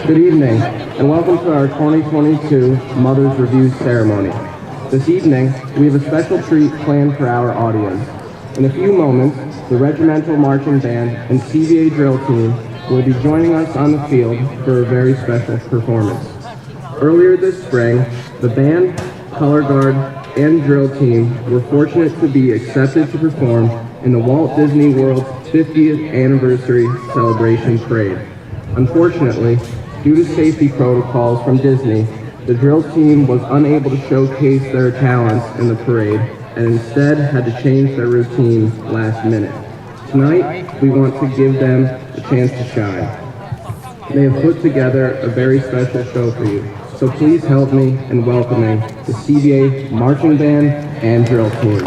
Good evening, and welcome to our 2022 Mother's Review Ceremony. This evening, we have a special treat planned for our audience. In a few moments, the Regimental Marching Band and CBA drill team will be joining us on the field for a very special performance. Earlier this spring, the band, color guard, and drill team were fortunate to be accepted to perform in the Walt Disney World's 50th Anniversary Celebration Parade. Unfortunately, due to safety protocols from Disney, the drill team was unable to showcase their talents in the parade and instead had to change their routine last minute. Tonight, we want to give them a chance to shine. They have put together a very special show for you, so please help me in welcoming the CBA Marching Band and drill team.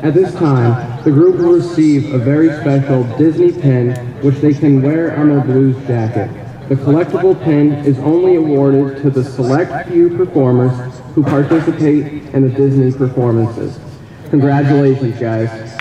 At this time, the group will receive a very special Disney pin which they can wear on their blues jacket. The collectible pin is only awarded to the select few performers who participate in the Disney performances. Congratulations, guys.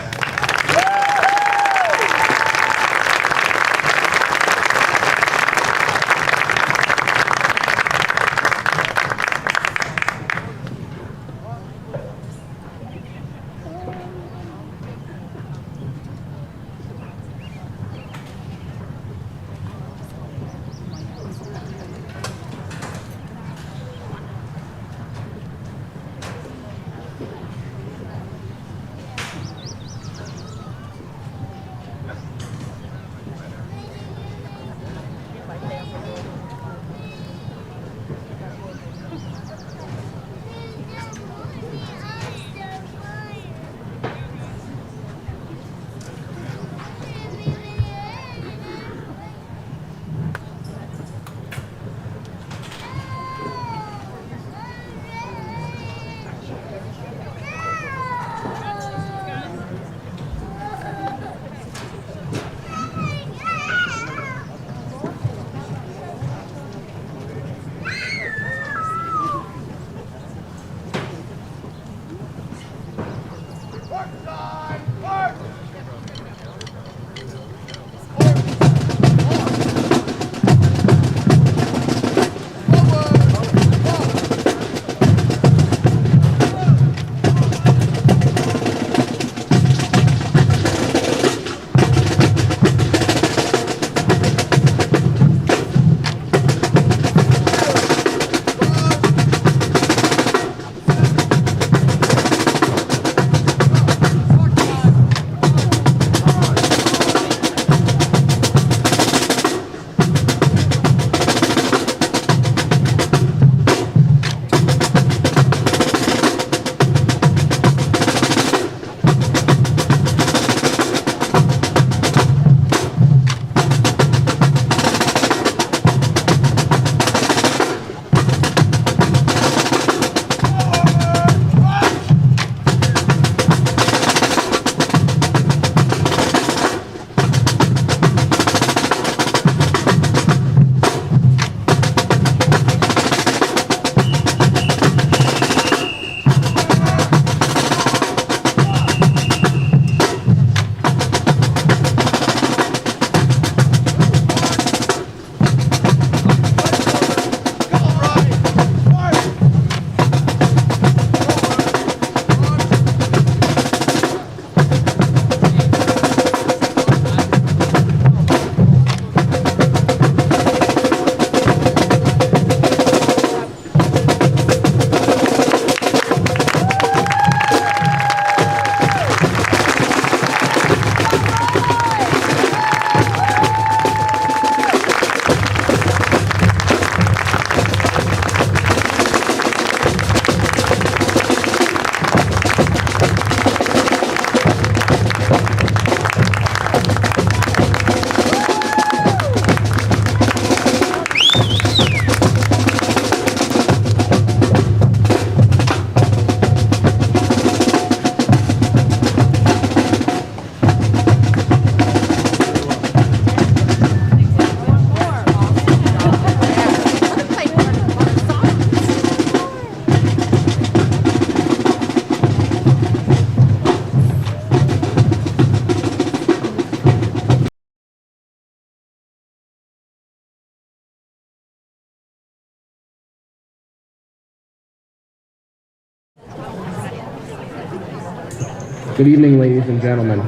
Good evening, ladies and gentlemen.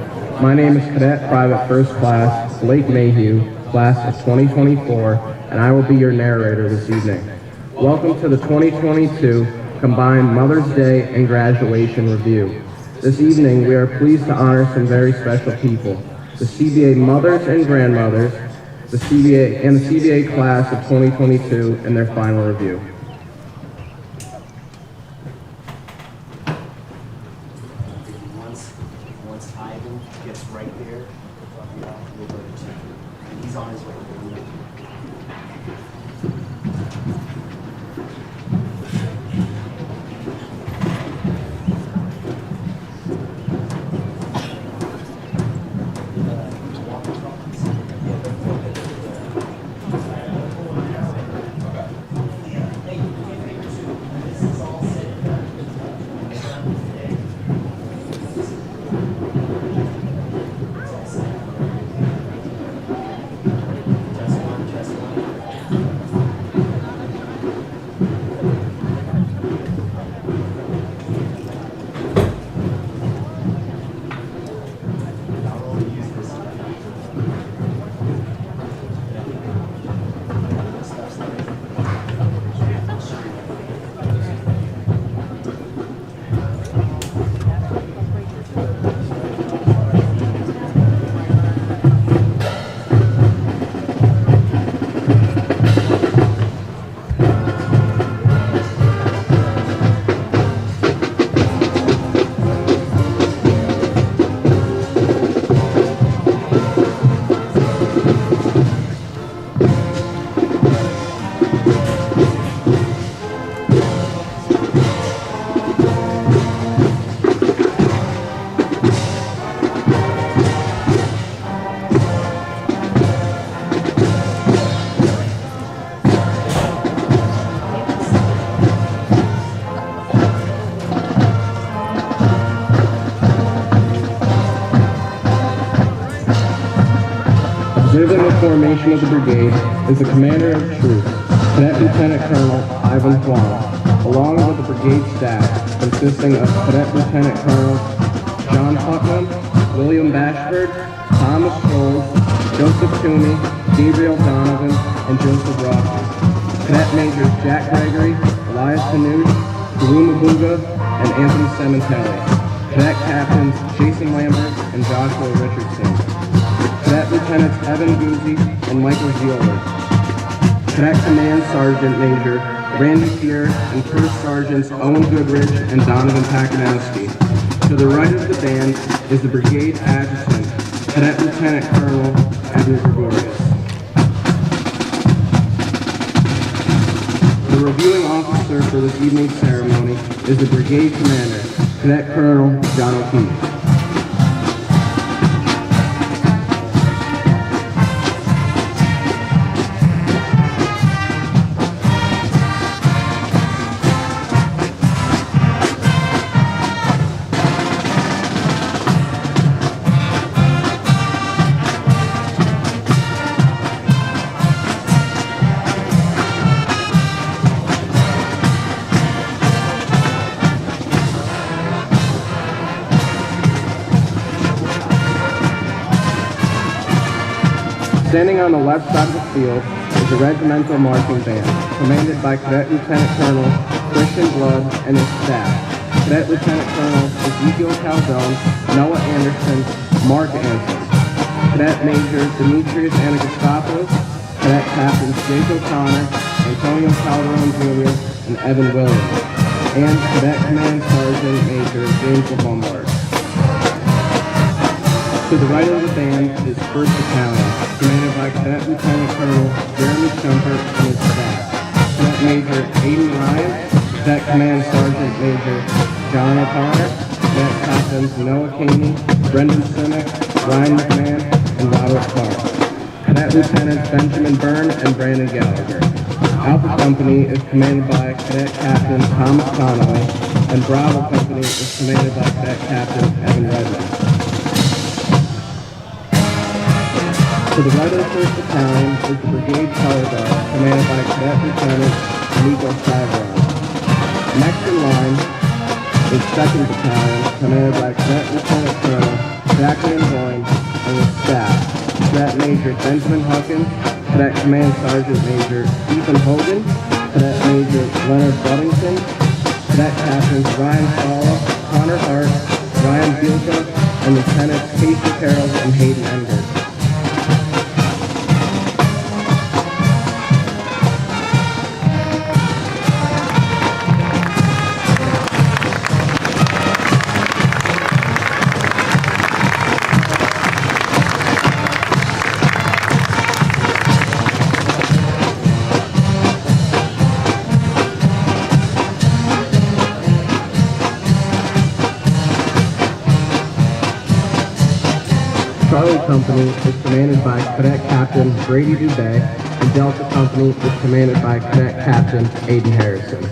My name is Cadet Private First Class Blake Mayhew, class of 2024, and I will be your narrator this evening. Welcome to the 2022 Combined Mother's Day and Graduation Review. This evening, we are pleased to honor some very special people: the CBA mothers and grandmothers, the CBA class of 2022, and their final review. Once Ivan gets right there, we'll go to Chief. And he's on his way. Observing the formation of the brigade is the commander of troops, Cadet Lieutenant Colonel Ivan Huang, along with the brigade staff consisting of Cadet Lieutenant Colonel John Putnam, William Bashford, Thomas Scholes, Joseph Toomey, Gabriel Donovan, and Joseph Rossi. Cadet Majors Jack Gregory, Elias Hanush, Drew Mabuga, and Anthony Sementelli. Cadet Captains Jason Lambert and Joshua Richardson. Cadet Lieutenants Evan Guzzi and Michael Zioler. Cadet Command Sergeant Major Randy Fear and First Sergeants Owen Goodrich and Donovan Pakanowski. To the right of the band is the Brigade Adjutant, Cadet Lieutenant Colonel Edward Gregorius. The reviewing officer for this evening's ceremony is the Brigade Commander, Cadet Colonel John O'Keefe. Standing on the left side of the field is the regimental marching band, commanded by Cadet Lieutenant Colonel Christian Blood and his staff. Cadet Lieutenant Colonel Ezekiel Calzone, Noah Anderson, Mark Anson. Cadet Major Demetrius Anagostopoulos, Cadet Captains Jake O'Connor, Antonio Calderon Jr., and Evan Williams, and Cadet Command Sergeant Major James LeBombard. To the right of the band is 1st Battalion, commanded by Cadet Lieutenant Colonel Jeremy Schumpert and his staff. Cadet Major Aiden Ryan, Cadet Command Sergeant Major John O'Connor, Cadet Captains Noah Caney, Brendan Simic, Ryan McMahon, and Robert Clark. Cadet Lieutenants Benjamin Byrne and Brandon Gallagher. Alpha Company is commanded by Cadet Captain Thomas Connolly, and Bravo Company is commanded by Cadet Captain Evan Redmond. To the right of the 1st Battalion is the Brigade Color Guard, commanded by Cadet Lieutenant Nico Savron. Next in line is 2nd Battalion, commanded by Cadet Lieutenant Colonel Jacqueline Boyne and his staff. Cadet Major Benjamin Huckins, Cadet Command Sergeant Major Ethan Hogan, Cadet Major Leonard Buddington, Cadet Captains Ryan Sala, Connor Hart, Ryan Bielka, and Lieutenants Casey Carroll and Hayden Engert. Charlie Company is commanded by Cadet Captain Brady Dubé, and Delta Company is commanded by Cadet Captain Aiden Harrison.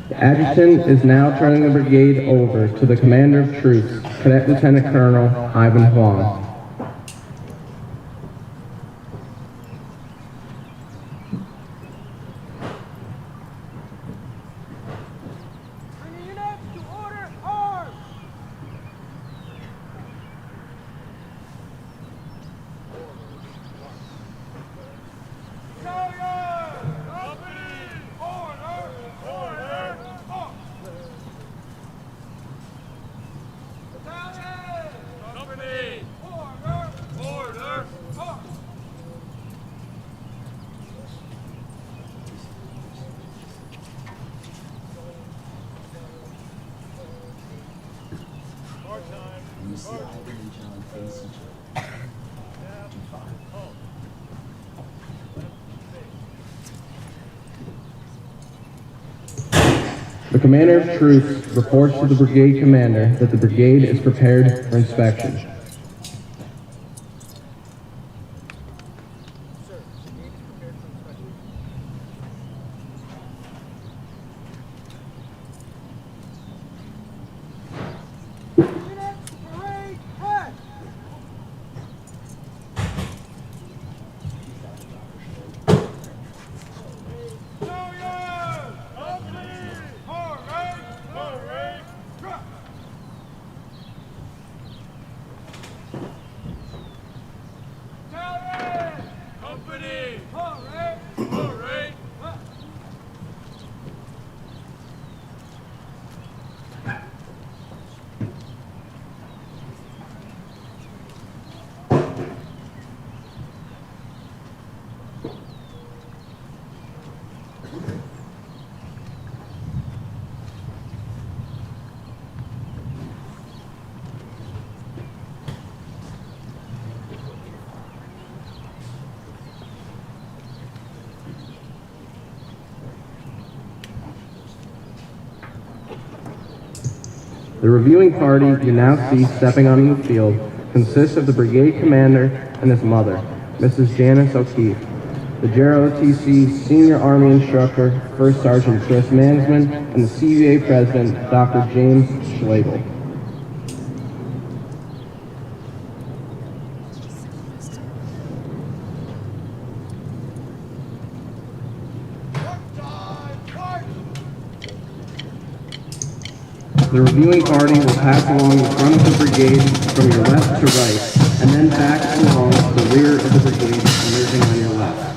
The adjutant is now turning the brigade over to the Commander of Troops, Cadet Lieutenant Colonel Ivan Huang. You see Albany and John face each other. The Commander of Troops reports to the Brigade Commander that the Brigade is prepared for inspection. The reviewing party you now see stepping onto the field consists of the Brigade Commander and his mother, Mrs. Janice O'Keefe, the JROTC Senior Army Instructor, First Sergeant Chris Mansman, and the CBA President, Dr. James Schlegel. The reviewing party will pass along the front of the brigade from your left to right, and then back along the rear of the brigade, emerging on your left.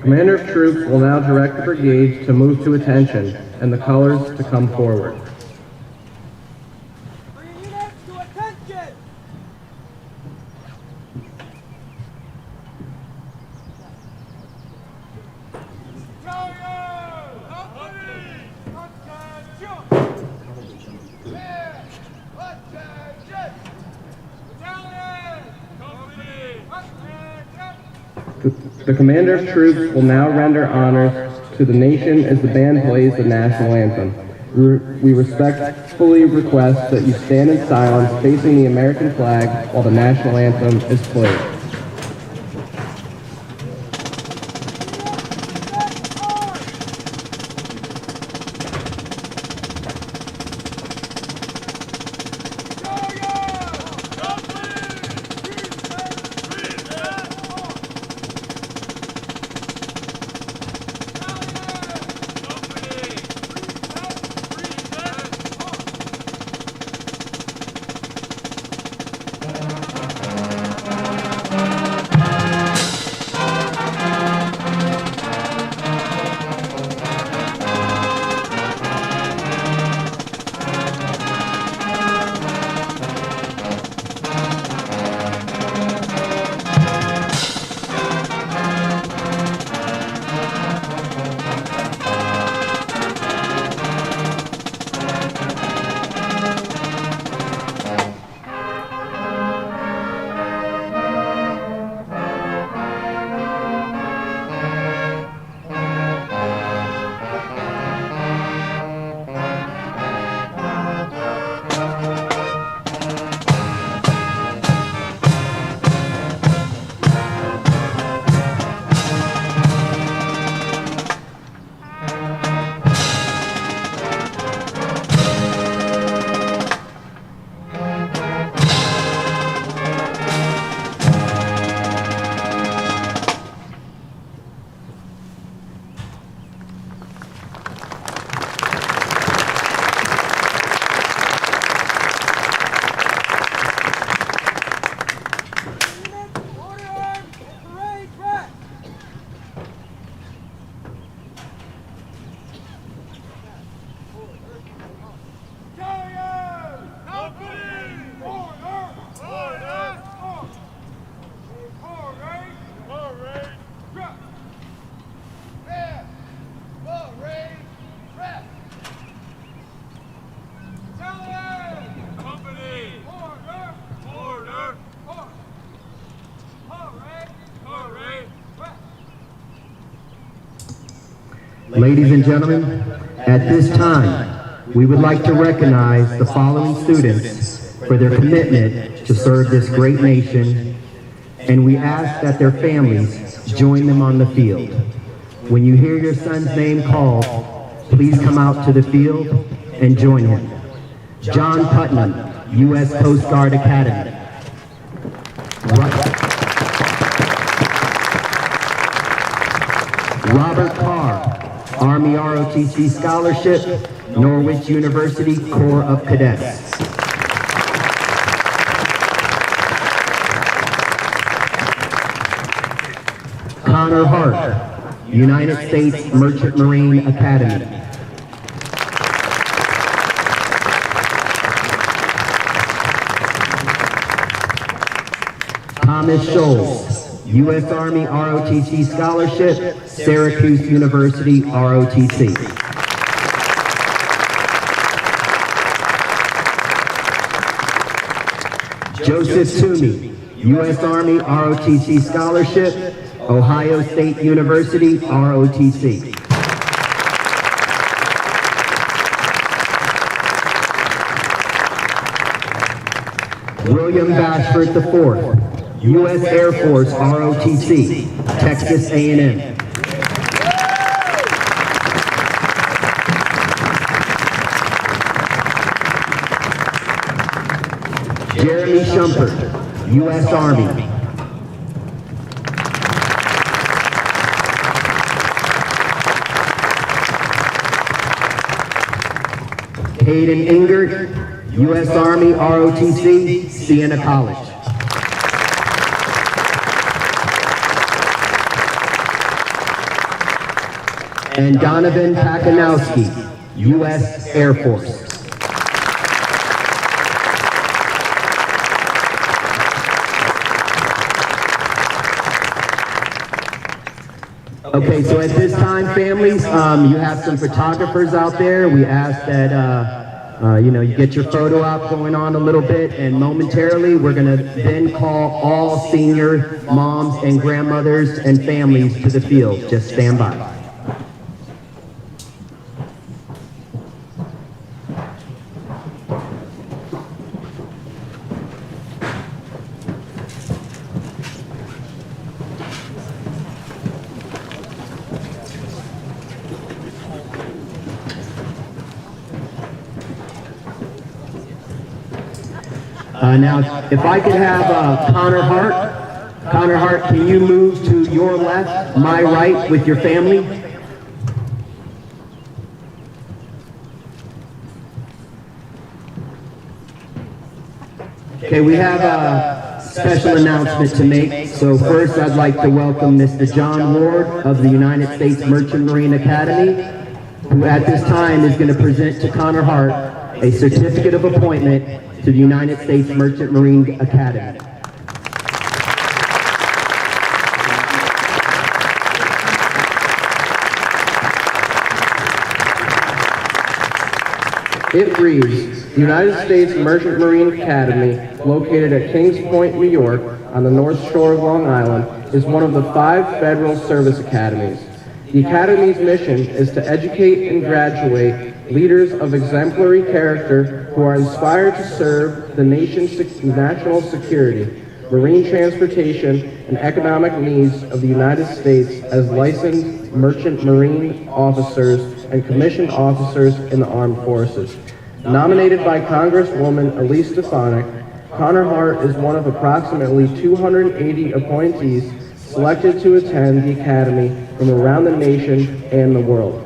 Commander of Troops will now direct the brigades to move to attention and the colors to come forward. Units to attention! The Commander of Troops will now render honors to the nation as the band plays the national anthem. We respectfully request that you stand in silence facing the American flag while the national anthem is played. Ladies and gentlemen, at this time, we would like to recognize the following students for their commitment to serve this great nation, and we ask that their families join them on the field. When you hear your son's name called, please come out to the field and join him. John Putnam, U.S. Coast Guard Academy. Robert Carr, Army ROTC Scholarship, Norwich University Corps of Cadets. Connor Hart, United States Merchant Marine Academy. Thomas Scholes, U.S. Army ROTC Scholarship, Syracuse University ROTC. Joseph Toomey, U.S. Army ROTC Scholarship, Ohio State University ROTC. William Bashford IV, U.S. Air Force ROTC, Texas A&M. Jeremy Shumpert, U.S. Army. Hayden Ingert, U.S. Army ROTC, Siena College. and Donovan Pakanowski, U.S. Air Force. Okay, so at this time, families, you have some photographers out there. We ask that, you get your photo op going on a little bit, and momentarily we're going to then call all senior moms and grandmothers and families to the field. Just stand by. Now, if I could have Connor Hart, can you move to your left, my right, with your family? Okay, we have a special announcement to make. So first, I'd like to welcome Mr. John Ward of the United States Merchant Marine Academy, who at this time is going to present to Connor Hart a certificate of appointment to the United States Merchant Marine Academy. It reads, the United States Merchant Marine Academy, located at Kings Point, New York, on the North Shore of Long Island, is one of the 5 federal service academies. The Academy's mission is to educate and graduate leaders of exemplary character who are inspired to serve the nation's national security, marine transportation, and economic needs of the United States as licensed merchant marine officers and commissioned officers in the armed forces. Nominated by Congresswoman Elise Stefanik, Connor Hart is one of approximately 280 appointees selected to attend the Academy from around the nation and the world.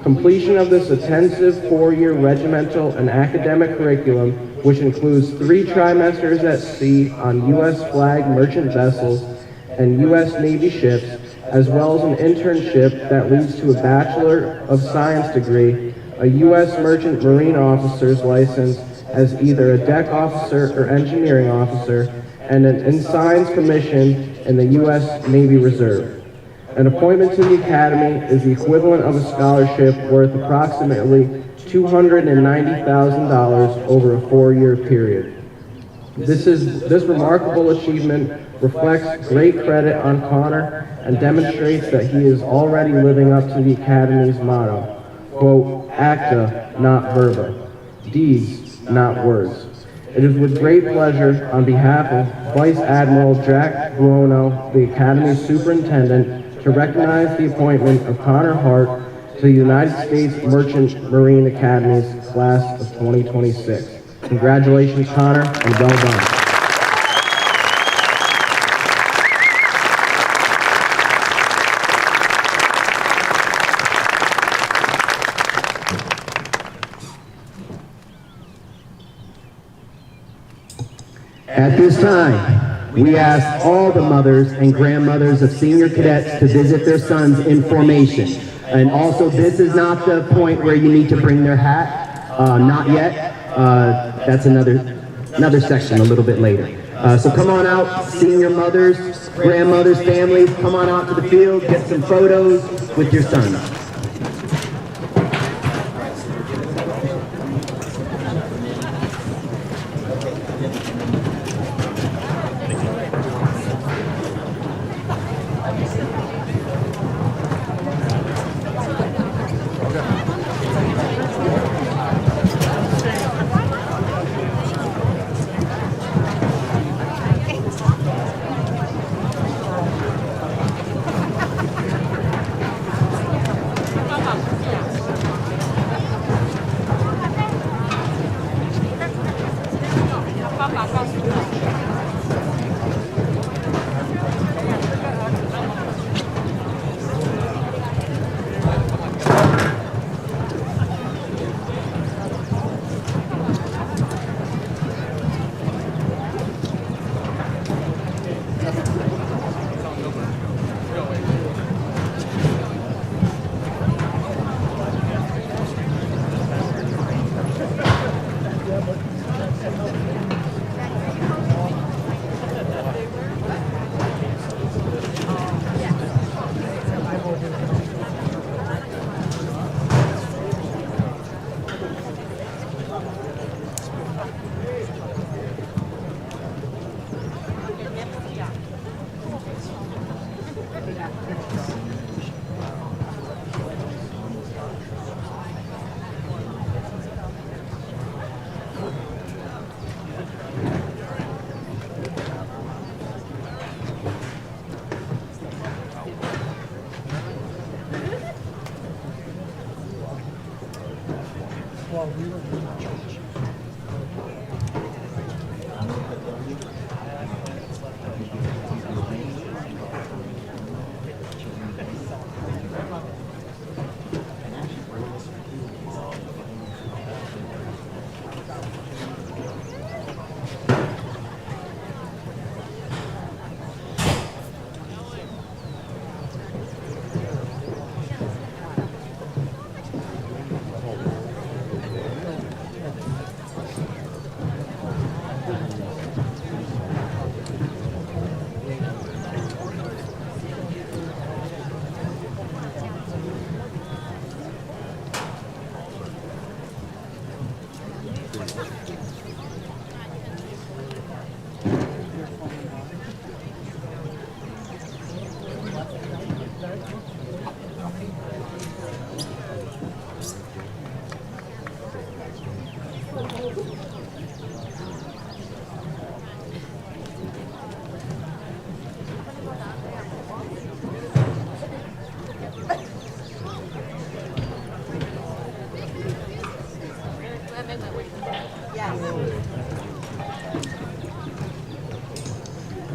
Completion of this intensive 4-year regimental and academic curriculum, which includes 3 trimesters at sea on U.S. flag merchant vessels and U.S. Navy ships, as well as an internship that leads to a Bachelor of Science degree, a U.S. Merchant Marine Officer's license as either a deck officer or engineering officer, and an ensign's commission in the U.S. Navy Reserve. An appointment to the Academy is the equivalent of a scholarship worth approximately $290,000 over a 4-year period. This remarkable achievement reflects great credit on Connor and demonstrates that he is already living up to the Academy's motto, quote, acta, not verba, deeds, not words. It is with great pleasure, on behalf of Vice Admiral Jack Buono, the Academy's superintendent, to recognize the appointment of Connor Hart to the United States Merchant Marine Academy's class of 2026. Congratulations, Connor, and well done. At this time, we ask all the mothers and grandmothers of senior cadets to visit their sons in formation. And also, this is not the point where you need to bring their hat, not yet. That's another section a little bit later. So come on out, senior mothers, grandmothers, families, come on out to the field, get some photos with your sons.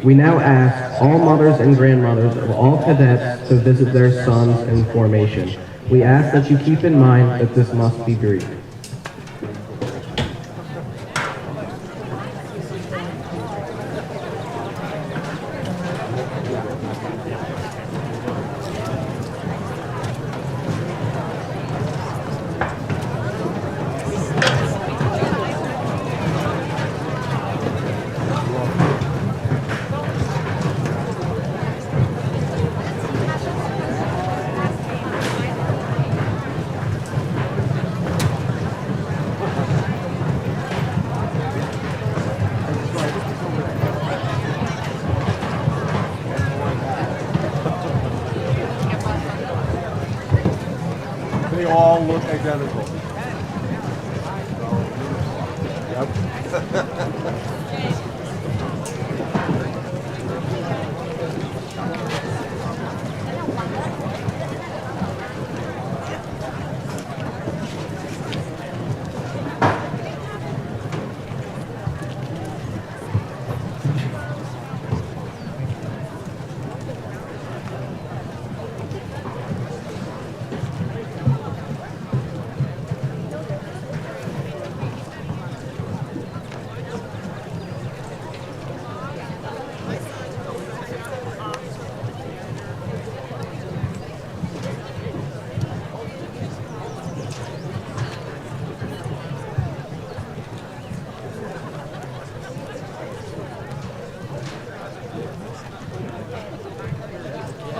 We now ask all mothers and grandmothers of all cadets to visit their sons in formation. We ask that you keep in mind that this must be brief. They all look identical.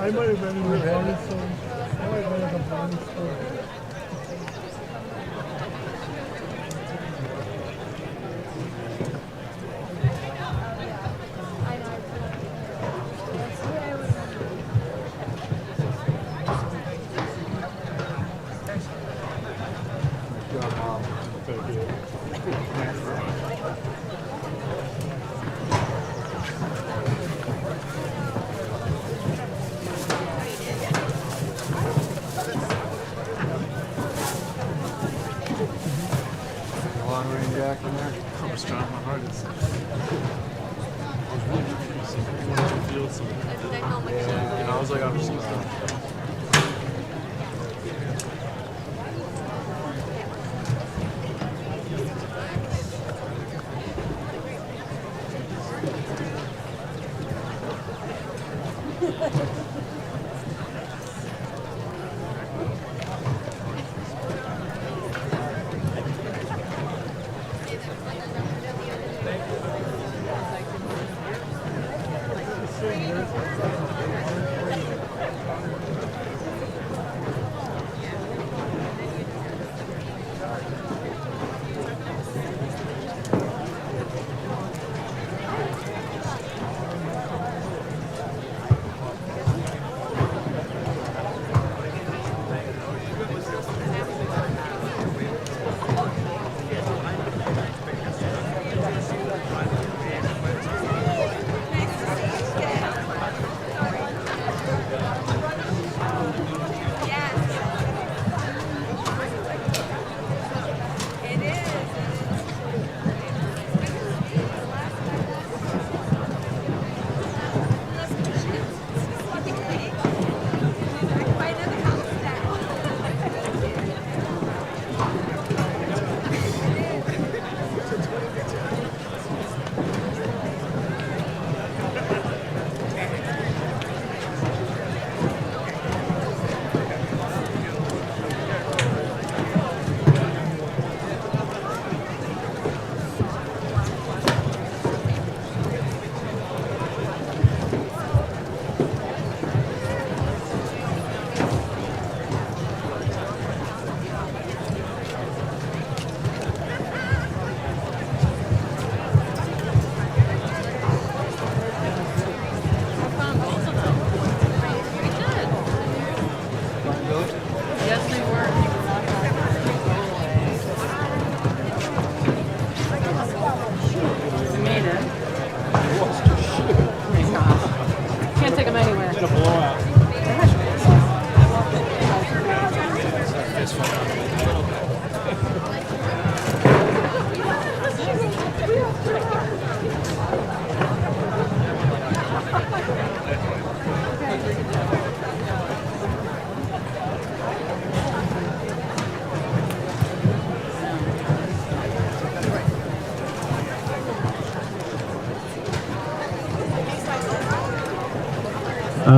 I might have been in the Albany, so I might have been at the Albany store. Long-range act in there. I was trying my hardest. I was really trying to see if I wanted to feel something. And I was like, I'm just gonna.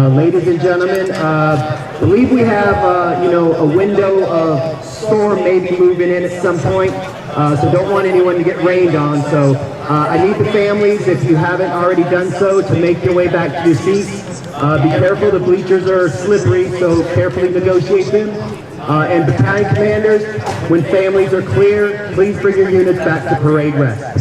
Ladies and gentlemen, I believe we have, a window of storm maybe moving in at some point, so don't want anyone to get rained on. So I need the families, if you haven't already done so, to make your way back to your seats. Be careful, the bleachers are slippery, so carefully negotiate them. And battalion commanders, when families are clear, please bring your units back to parade rest.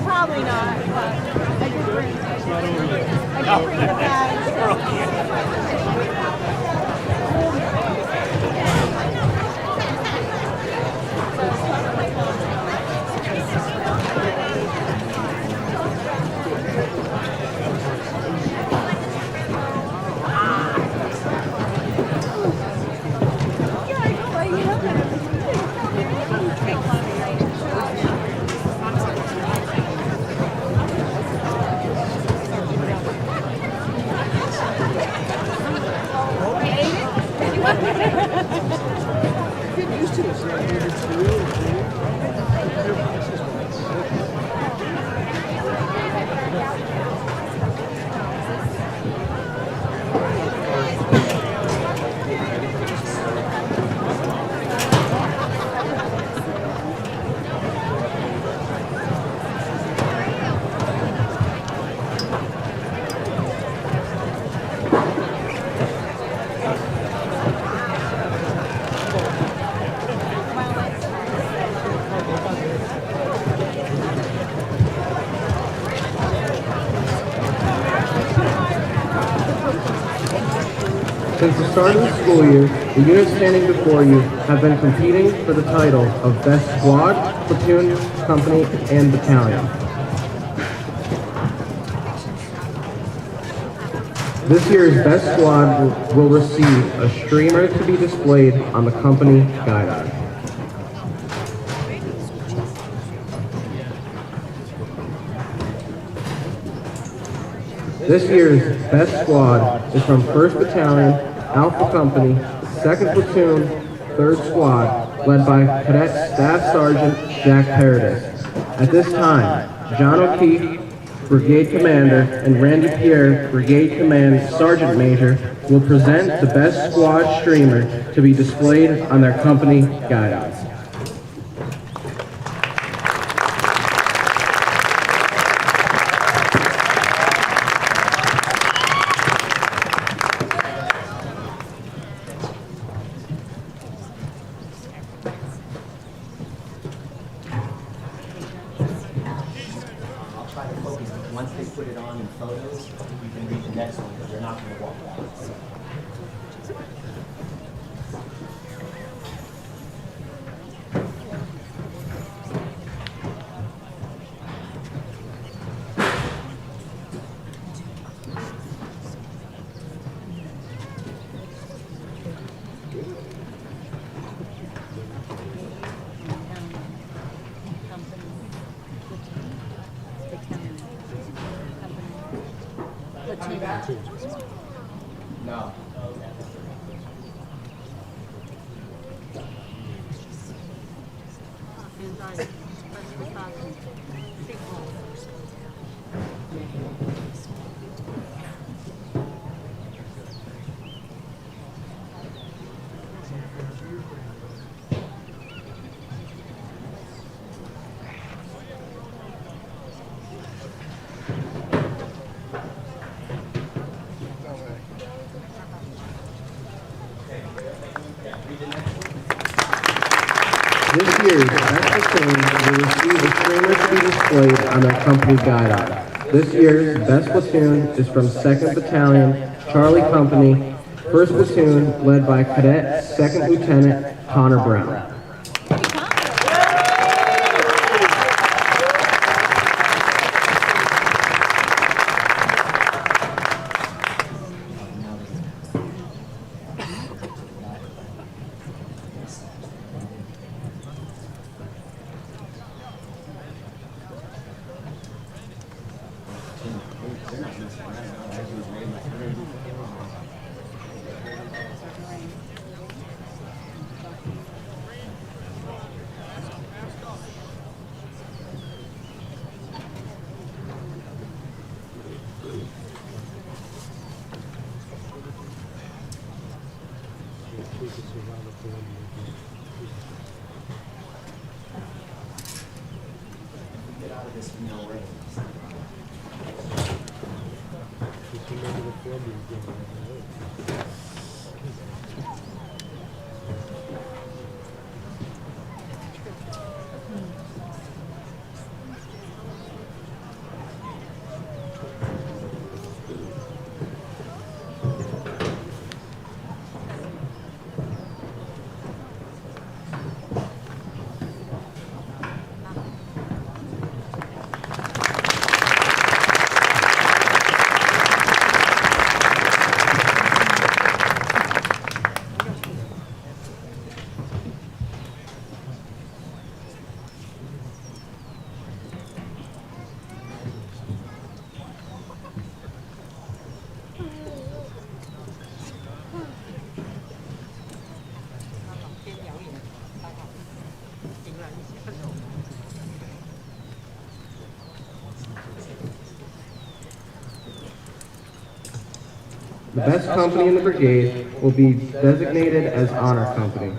Probably not, but I did bring a bag. Since the start of the school year, the units standing before you have been competing for the title of Best Squad, Platoon, Company, and Battalion. This year's Best Squad will receive a streamer to be displayed on the company guidon. This year's Best Squad is from 1st Battalion, Alpha Company, 2nd Platoon, 3rd Squad, led by Cadet Staff Sergeant Jack Paradis. At this time, John O'Keefe, Brigade Commander, and Randy Pierre, Brigade Command Sergeant Major, will present the Best Squad streamer to be displayed on their company guidons. Try to focus. Once they put it on in photos, you can read the next one because they're not going to walk out. No. This year's best platoon will receive a streamer to be displayed on their company guide. This year's best platoon is from 2nd Battalion, Charlie Company, 1st Platoon led by Cadet 2nd Lieutenant Connor Brown. Get out of this no rain. The best company in the brigade will be designated as Honor Company.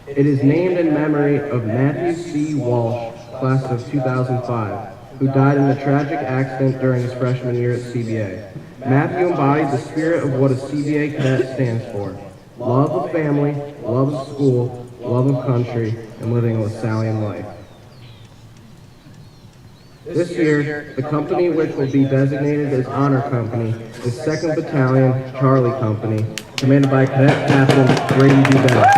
It is named in memory of Matthew C. Walsh, class of 2005, who died in a tragic accident during his freshman year at CBA. Matthew embodied the spirit of what a CBA cadet stands for: love of family, love of school, love of country, and living a Lasallian life. This year, the company which will be designated as Honor Company is 2nd Battalion, Charlie Company, commanded by Cadet Captain Brady Bell.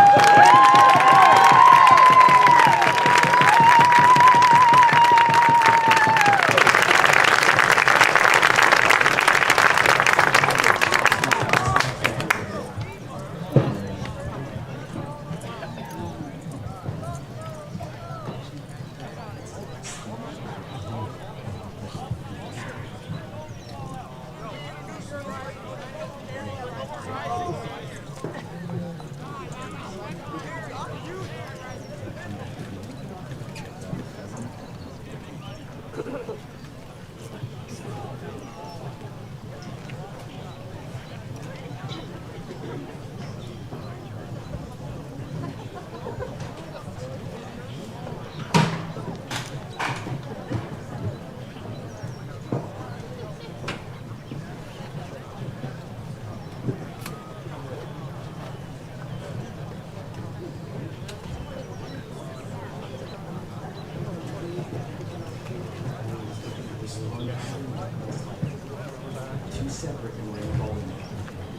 Two separate and we're involved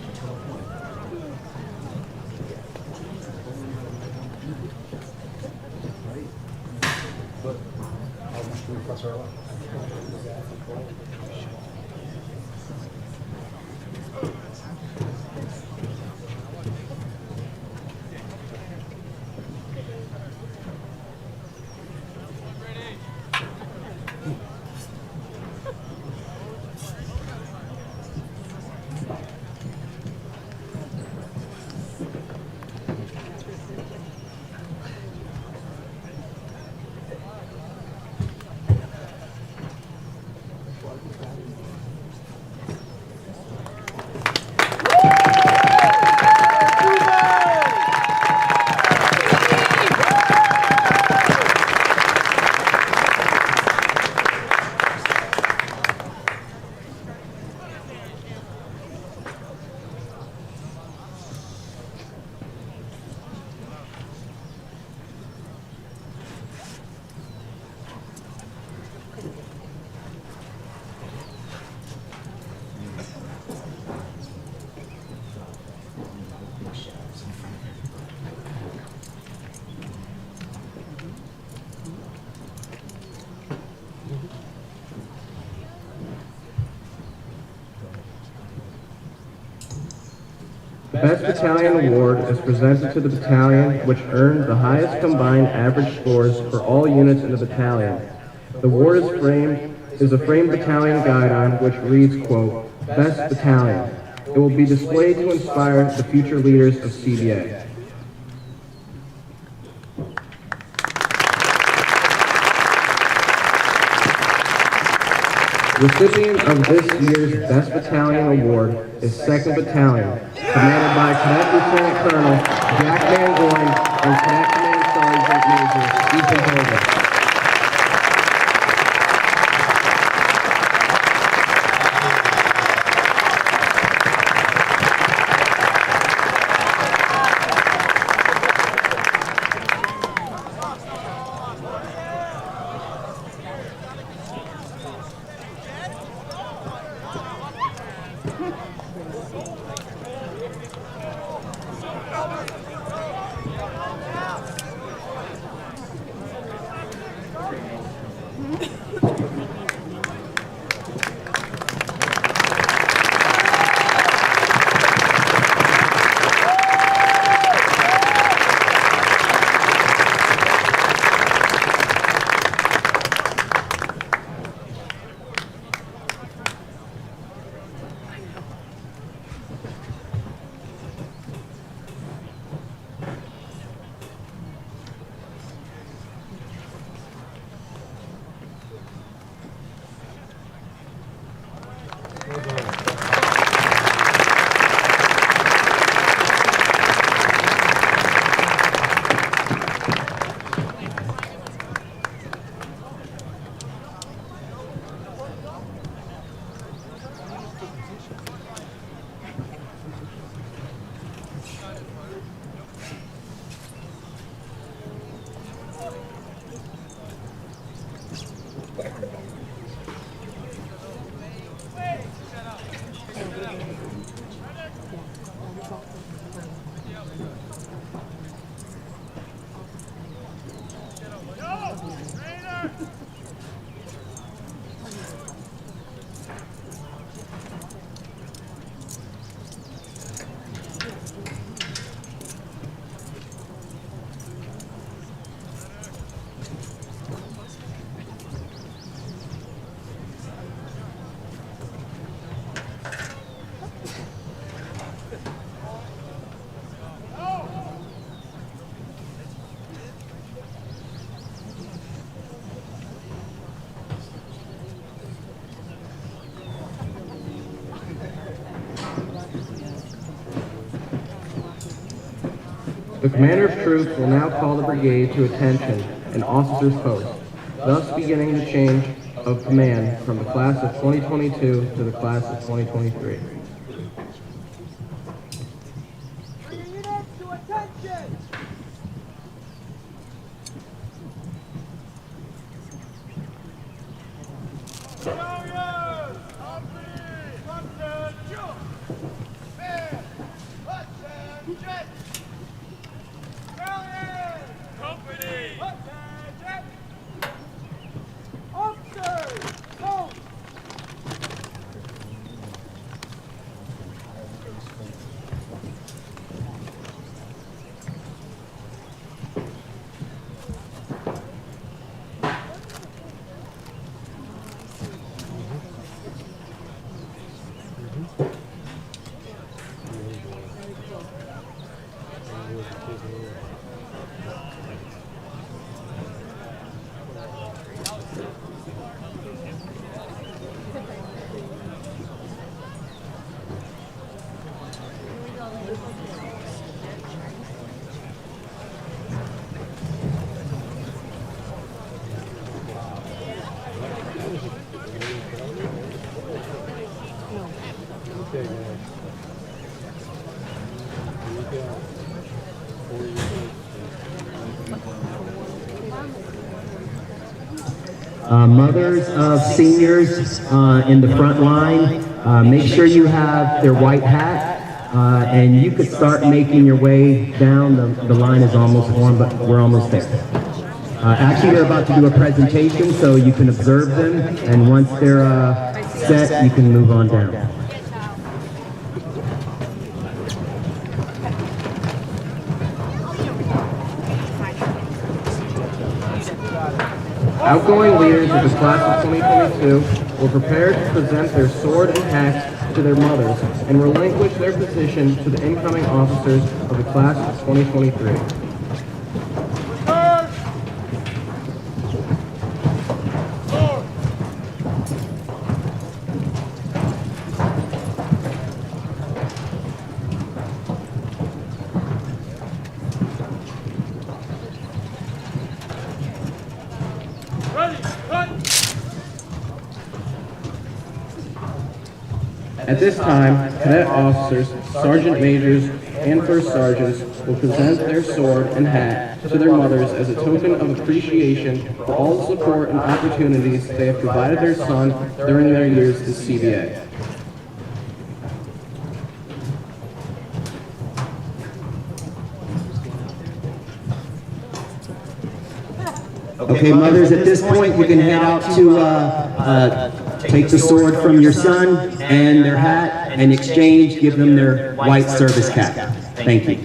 until a point. But how much do we press our luck? The Best Battalion Award is presented to the battalion which earned the highest combined average scores for all units in the battalion. The award is a framed battalion guidon which reads, quote, Best Battalion. It will be displayed to inspire the future leaders of CBA. Recipient of this year's Best Battalion Award is 2nd Battalion, commanded by Cadet Lieutenant Colonel Jack Van Goyen and Cadet Command Sergeant Major Ethan Holden. The commander of troops will now call the brigade to attention and officers post, thus beginning the change of command from the class of 2022 to the class of 2023. Units to attention! Mothers of seniors in the front line, make sure you have their white hat, and you could start making your way down. The line is almost formed, but we're almost there. Actually, they're about to do a presentation, so you can observe them, and once they're set, you can move on down. Outgoing leaders of the class of 2022 were prepared to present their sword and hats to their mothers and relinquish their position to the incoming officers of the class of 2023. At this time, cadet officers, sergeant majors, and first sergeants will present their sword and hat to their mothers as a token of appreciation for all the support and opportunities they have provided their son during their years as CBA. Okay, mothers, at this point, you can head out to take the sword from your son and their hat, and in exchange, give them their white service cap. Thank you.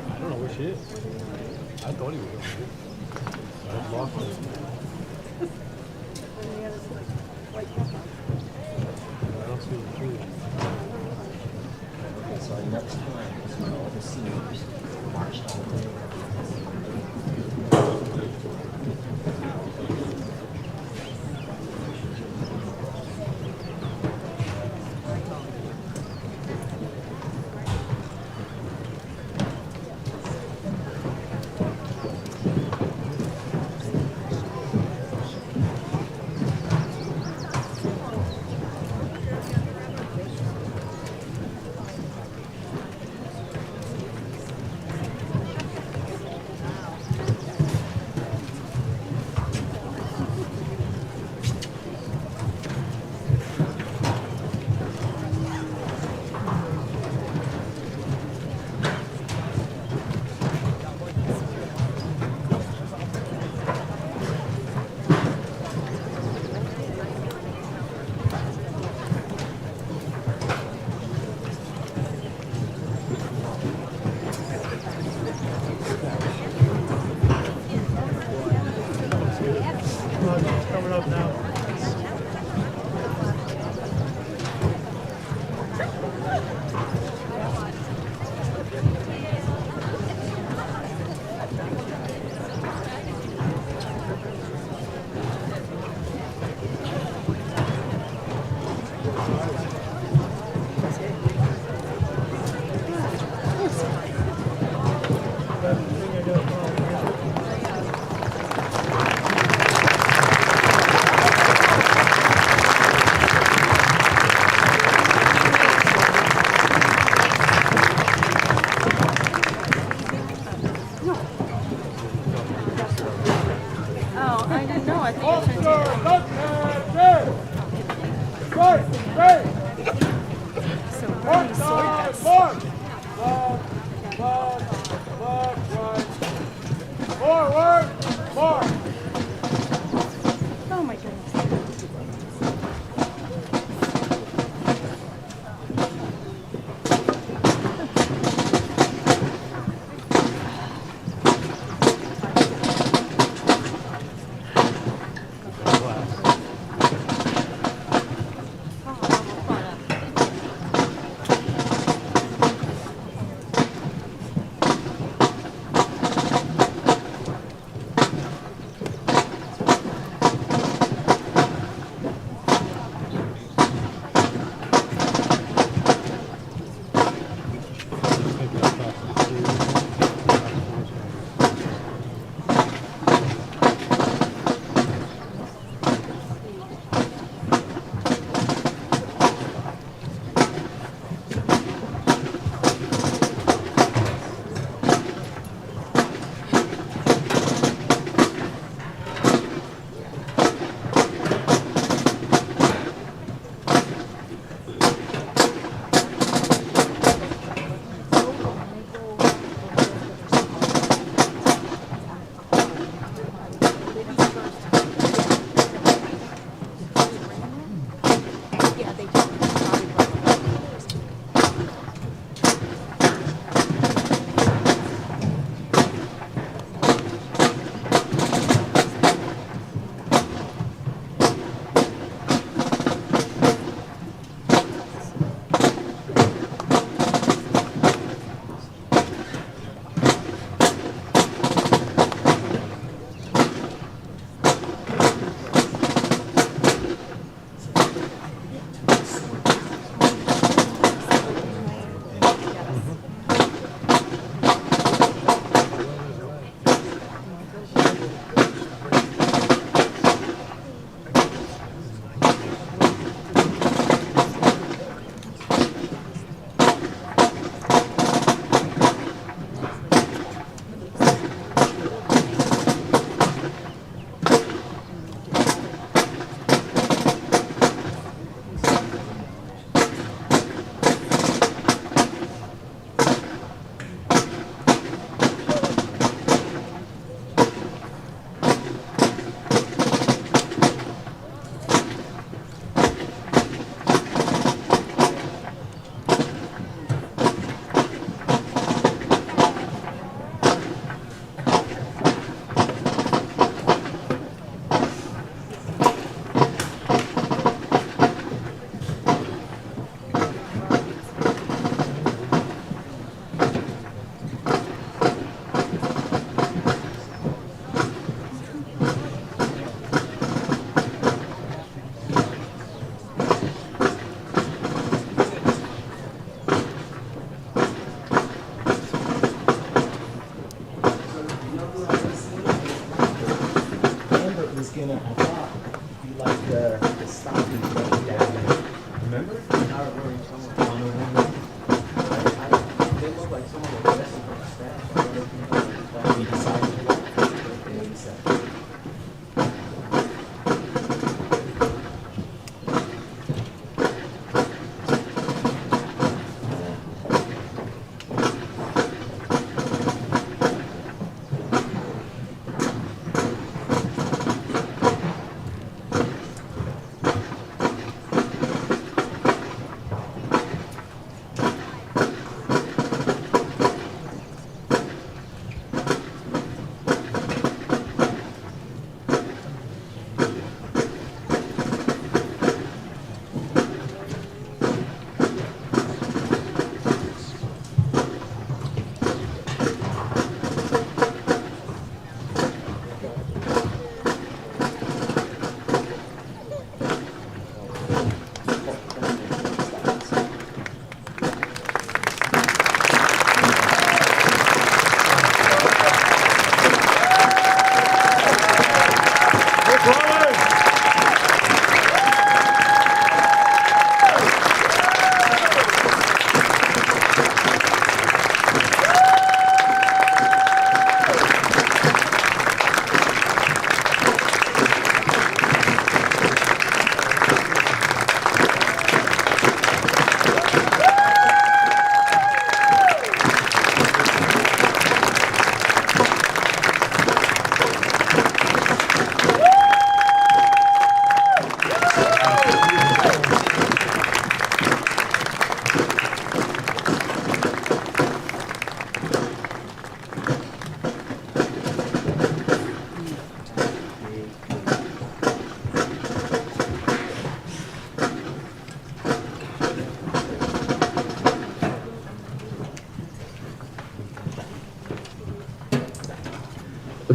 I don't know where she is. I thought he was over here. I lost him. I don't see the tree. Okay, so next time is when all the seniors march all the way around. It's coming up now. Oh my goodness. gonna, I thought, be like the stopping point down there. Remember? They look like someone was arrested from the stash. We decided to walk. And we said,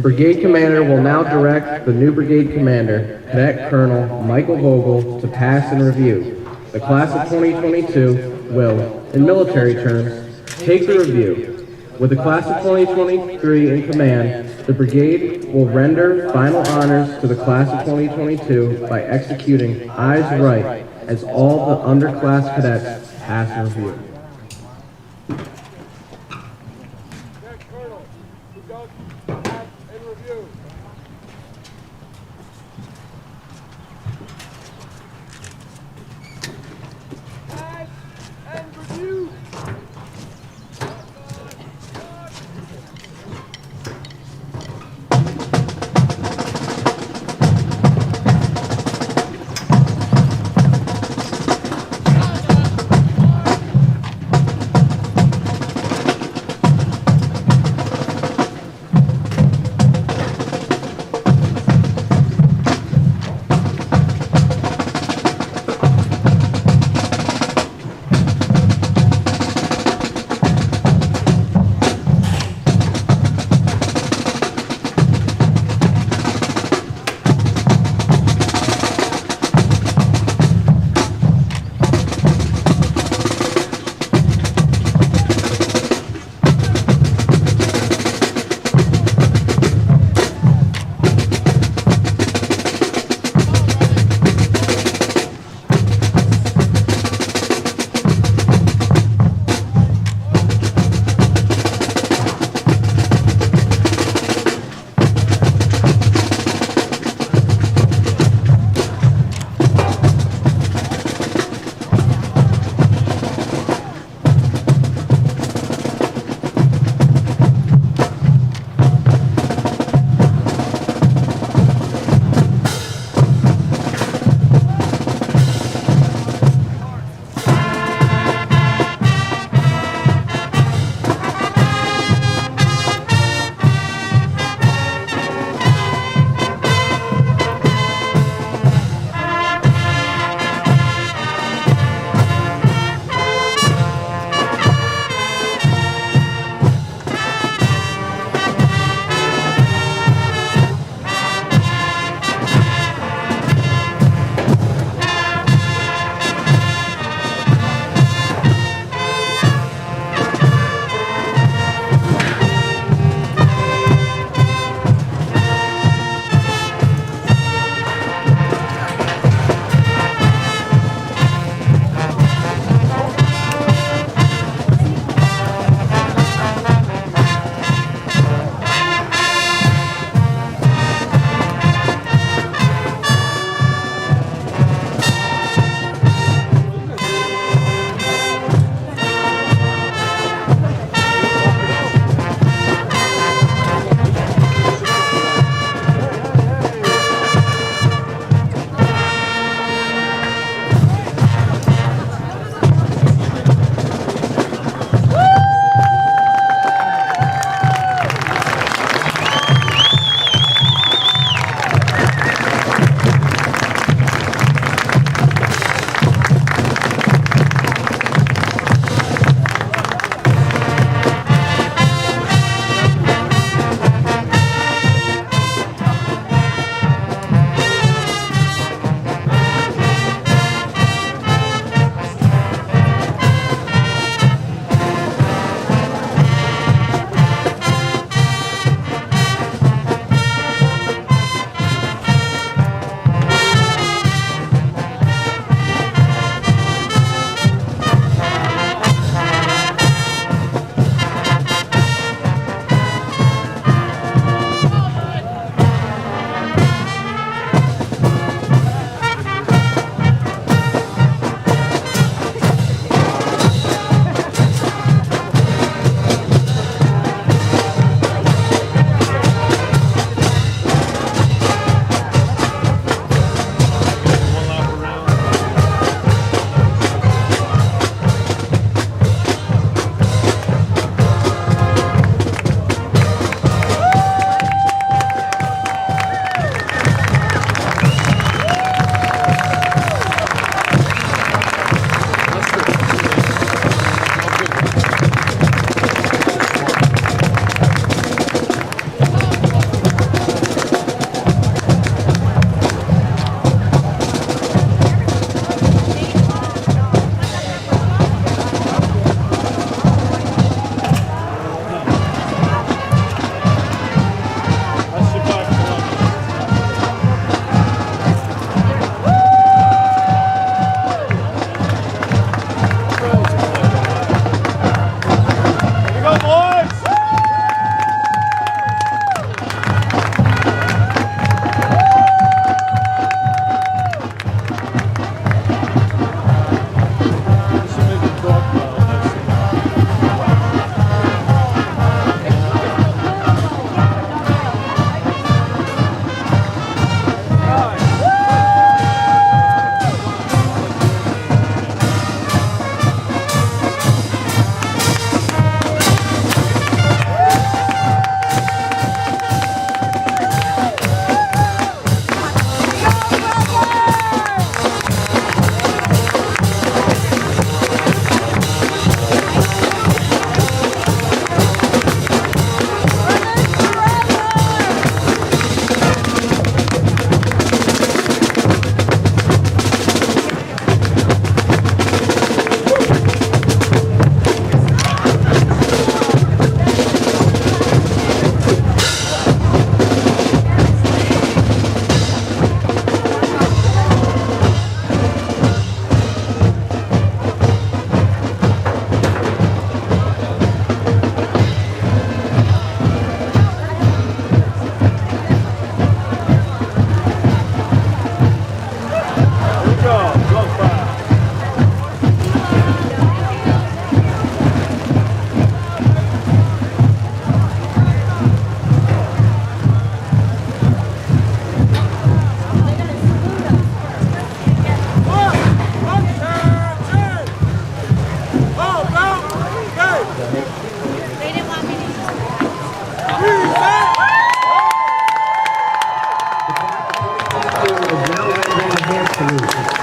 brigade commander will now direct the new brigade commander, Cadet Colonel Michael Vogel, to pass and review. The class of 2022 will, in military terms, take the review. With the class of 2023 in command, the brigade will render final honors to the class of 2022 by executing eyes right as all the underclass cadets pass review. Cadet Colonel, conduct pass and review. Pass and review.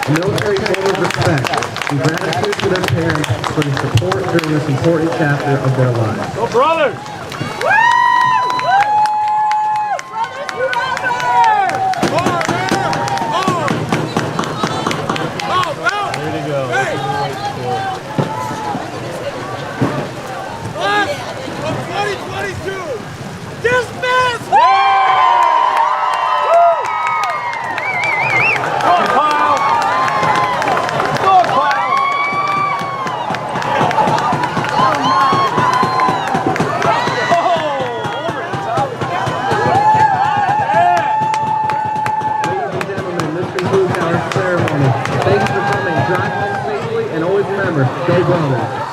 The military shows respect and gratitude to their parents for the support during this important chapter of their lives. Go, brothers! Way to go. Class of 2022, dismiss! Ladies and gentlemen, this concludes our ceremony. Thank you for coming. Drive home safely and always remember, go Brothers.